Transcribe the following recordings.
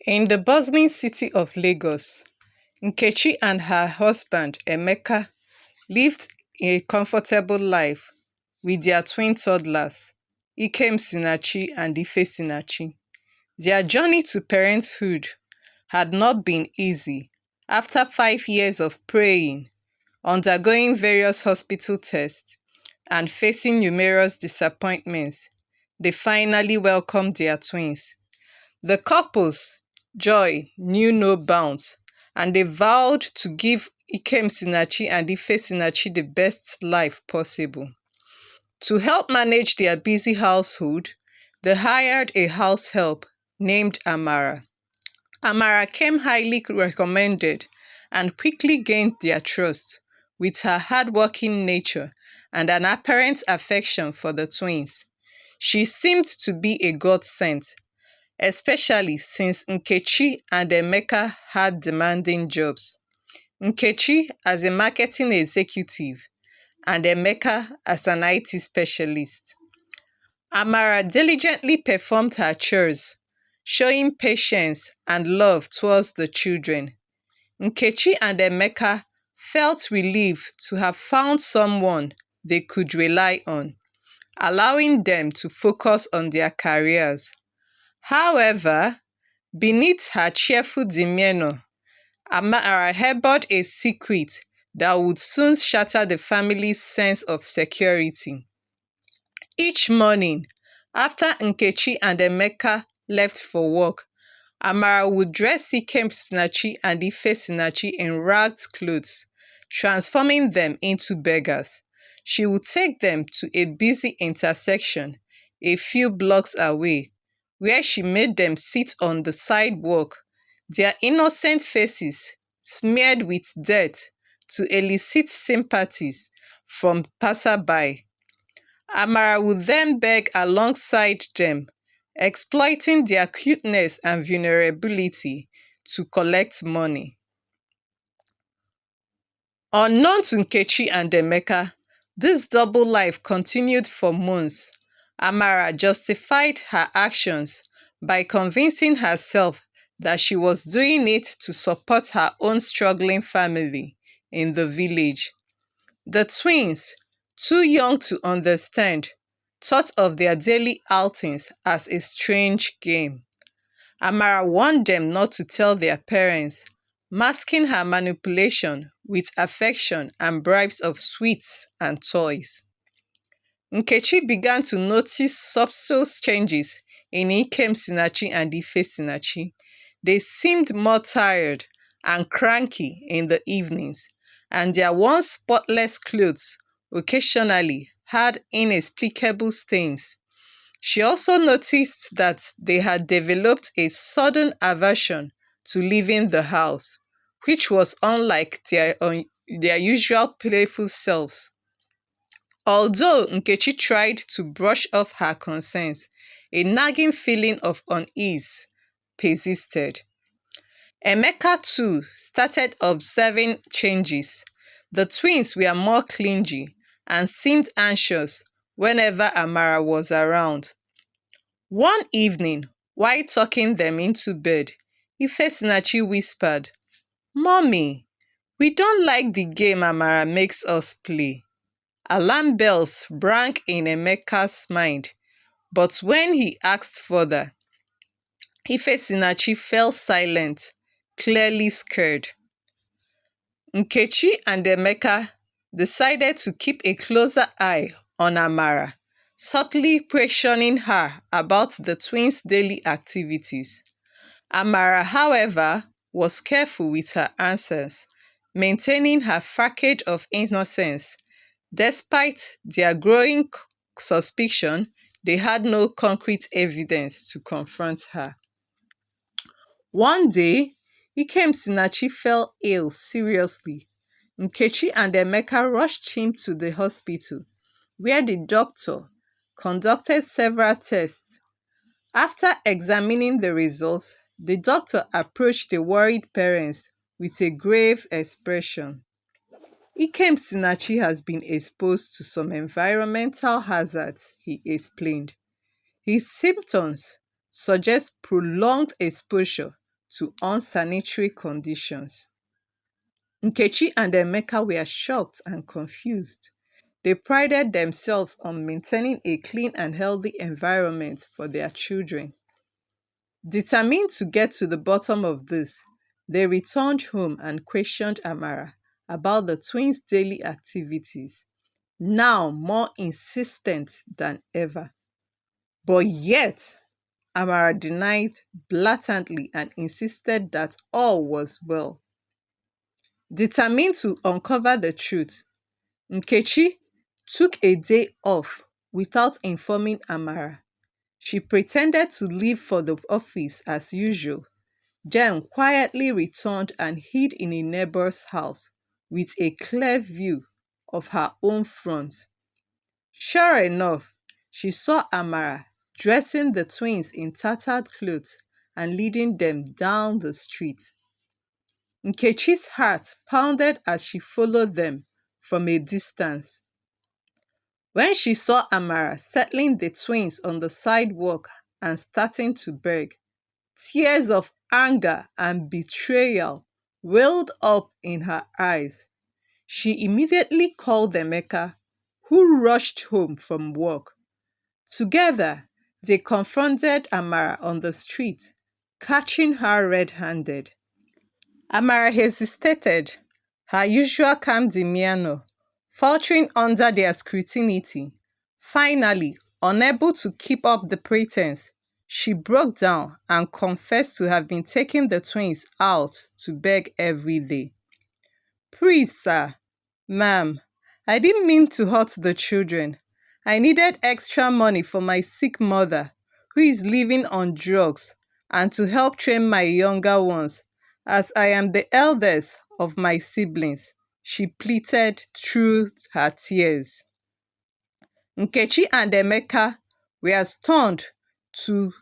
In the bustling city of Lagos, Nkechi and her husband Emeka lived a comfortable life with their twin toddlers, Ikem Sinachi and Ife Sinachi. Their journey to parenthood had not been easy. After 5 years of praying, undergoing various hospital tests, and facing numerous disappointments, they finally welcomed their twins. The couple's joy knew no bounds, and they vowed to give Ikem Sinachi and Ife Sinachi the best life possible. To help manage their busy household, they hired a house help named Amara. Amara came highly recommended and quickly gained their trust with her hardworking nature and an apparent affection for the twins. She seemed to be a godsend, especially since Nkechi and Emeka had demanding jobs. Nkechi as a marketing executive and Emeka as an IT specialist. Amara diligently performed her chores, showing patience and love towards the children. Nkechi and Emeka felt relieved to have found someone they could rely on, allowing them to focus on their careers. However, beneath her cheerful demeanor, Amara harbored a secret that would soon shatter the family's sense of security. Each morning, after Nkechi and Emeka left for work, Amara would dress Ikem Sinachi and Ife Sinachi in ragged clothes, transforming them into beggars. She would take them to a busy intersection a few blocks away, where she made them sit on the sidewalk, their innocent faces smeared with dirt to elicit sympathies from passerby. Amara would then beg alongside them, exploiting their cuteness and vulnerability to collect money. Unknown to Nkechi and Emeka, this double life continued for months. Amara justified her actions by convincing herself that she was doing it to support her own struggling family in the village. The twins, too young to understand, thought of their daily outings as a strange game. Amara warned them not to tell their parents, masking her manipulation with affection and bribes of sweets and toys. Nkechi began to notice subtle changes in Ikem Sinachi and Ife Sinachi. They seemed more tired and cranky in the evenings, and their once spotless clothes occasionally had inexplicable stains. She also noticed that they had developed a sudden aversion to leaving the house, which was unlike their usual playful selves. Although Nkechi tried to brush off her concerns, a nagging feeling of unease persisted. Emeka too started observing changes. The twins were more clingy and seemed anxious whenever Amara was around. One evening, while tucking them into bed, Ifesinachi whispered, "Mommy, we don't like the game Amara makes us play." Alarm bells rang in Emeka's mind, but when he asked further, Ifesinachi fell silent, clearly scared. Nkechi and Emeka decided to keep a closer eye on Amara, subtly questioning her about the twins' daily activities. Amara, however, was careful with her answers, maintaining her facade of innocence. Despite their growing suspicion, they had no concrete evidence to confront her. One day, Ikem Sinachi fell ill seriously. Nkechi and Emeka rushed him to the hospital, where the doctor conducted several tests. After examining the results, the doctor approached the worried parents with a grave expression. Ikem Sinachi has been exposed to some environmental hazards, he explained. His symptoms suggest prolonged exposure to unsanitary conditions. Nkechi and Emeka were shocked and confused. They prided themselves on maintaining a clean and healthy environment for their children. Determined to get to the bottom of this, they returned home and questioned Amara about the twins' daily activities, now more insistent than ever. But yet, Amara denied blatantly and insisted that all was well. Determined to uncover the truth, Nkechi took a day off without informing Amara. She pretended to leave for the office as usual, then quietly returned and hid in a neighbor's house with a clear view of her own front. Sure enough, she saw Amara dressing the twins in tattered clothes and leading them down the street. Nkechi's heart pounded as she followed them from a distance. When she saw Amara settling the twins on the sidewalk and starting to beg, tears of anger and betrayal welled up in her eyes. She immediately called Emeka, who rushed home from work. Together, they confronted Amara on the street, catching her red handed. Amara hesitated, her usual calm demeanor faltering under their scrutiny. Finally, unable to keep up the pretense, she broke down and confessed to have been taking the twins out to beg every day. Please, sir, ma'am, I didn't mean to hurt the children. I needed extra money for my sick mother, who is living on drugs, and to help train my younger ones, as I am the eldest of my siblings, she pleaded through her tears. Nkechi and Emeka were stunned to,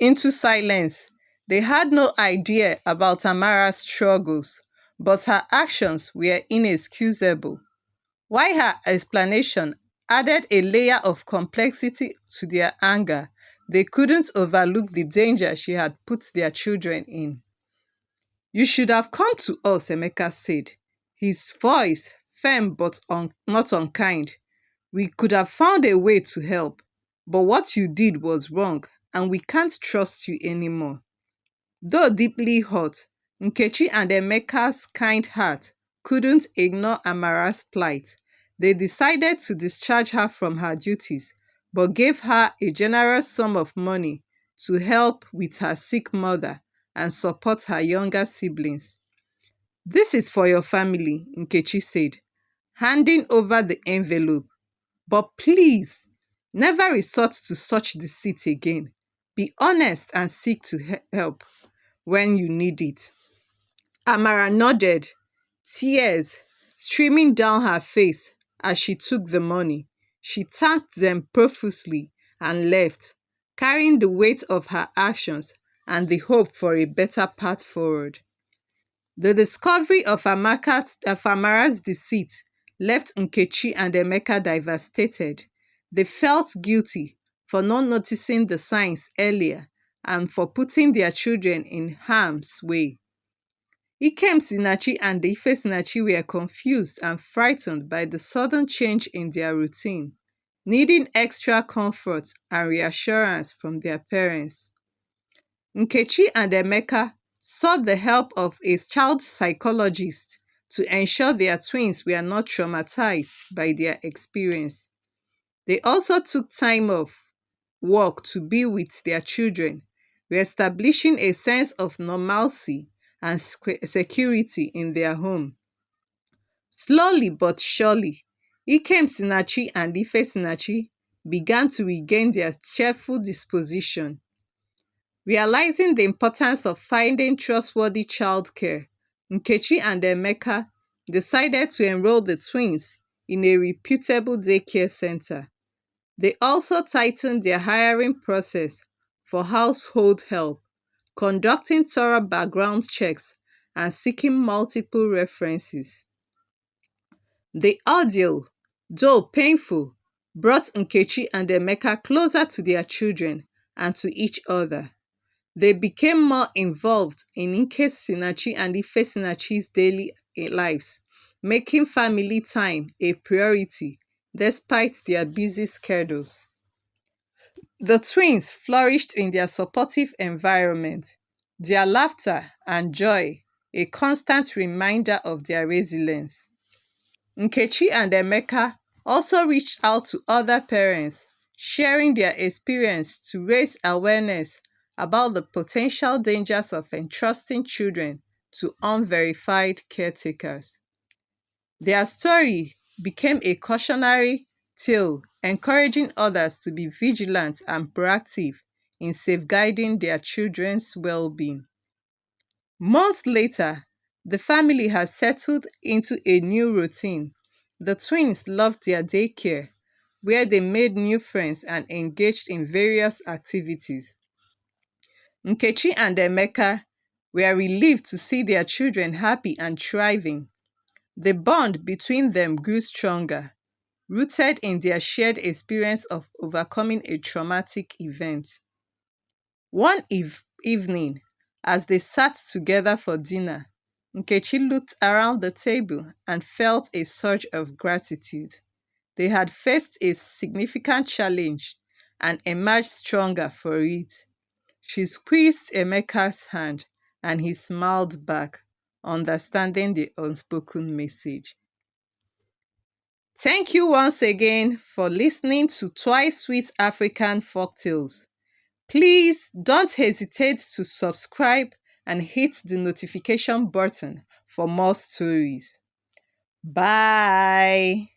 into silence. They had no idea about Amara's struggles, but her actions were inexcusable. While her explanation added a layer of complexity to their anger, they couldn't overlook the danger she had put their children in. You should have come to us, Emeka said, his voice firm but not unkind. We could have found a way to help, but what you did was wrong, and we can't trust you anymore. Though deeply hurt, Nkechi and Emeka's kind heart couldn't ignore Amara's plight. They decided to discharge her from her duties, but gave her a generous sum of money to help with her sick mother and support her younger siblings. This is for your family, Nkechi said, handing over the envelope. But please, never resort to such deceit again. Be honest and seek to help when you need it. Amara nodded, tears streaming down her face as she took the money. She thanked them profusely and left, carrying the weight of her actions and the hope for a better path forward. The discovery of Amara's deceit left Nkechi and Emeka devastated. They felt guilty for not noticing the signs earlier and for putting their children in harm's way. Ikem Sinachi and Ife Sinachi were confused and frightened by the sudden change in their routine, needing extra comfort and reassurance from their parents. Nkechi and Emeka sought the help of a child psychologist to ensure their twins were not traumatized by their experience. They also took time off work to be with their children, reestablishing a sense of normalcy and security in their home. Slowly but surely, Ikem Sinachi and Ife Sinachi began to regain their cheerful disposition. Realizing the importance of finding trustworthy childcare, Nkechi and Emeka decided to enroll the twins in a reputable daycare center. They also tightened their hiring process for household help, conducting thorough background checks and seeking multiple references. The ordeal, though painful, brought Nkechi and Emeka closer to their children and to each other. They became more involved in Nke Sinachi and Ife Sinachi's daily lives, making family time a priority despite their busy schedules. The twins flourished in their supportive environment, their laughter and joy a constant reminder of their resilience. Nkechi and Emeka also reached out to other parents, sharing their experience to raise awareness about the potential dangers of entrusting children to unverified caretakers. Their story became a cautionary tale, encouraging others to be vigilant and proactive in safeguarding their children's well being. Months later, the family has settled into a new routine. The twins loved their daycare, where they made new friends and engaged in various activities. Nkechi and Emeka were relieved to see their children happy and thriving. The bond between them grew stronger, rooted in their shared experience of overcoming a traumatic event. One evening, as they sat together for dinner, Nkechi looked around the table and felt a surge of gratitude. They had faced a significant challenge and emerged stronger for it. She squeezed Emeka's hand and he smiled back, understanding the unspoken message. Thank you once again for listening to Twice Sweet African Folktales. Please don't hesitate to subscribe and hit the notification button for more stories. Bye.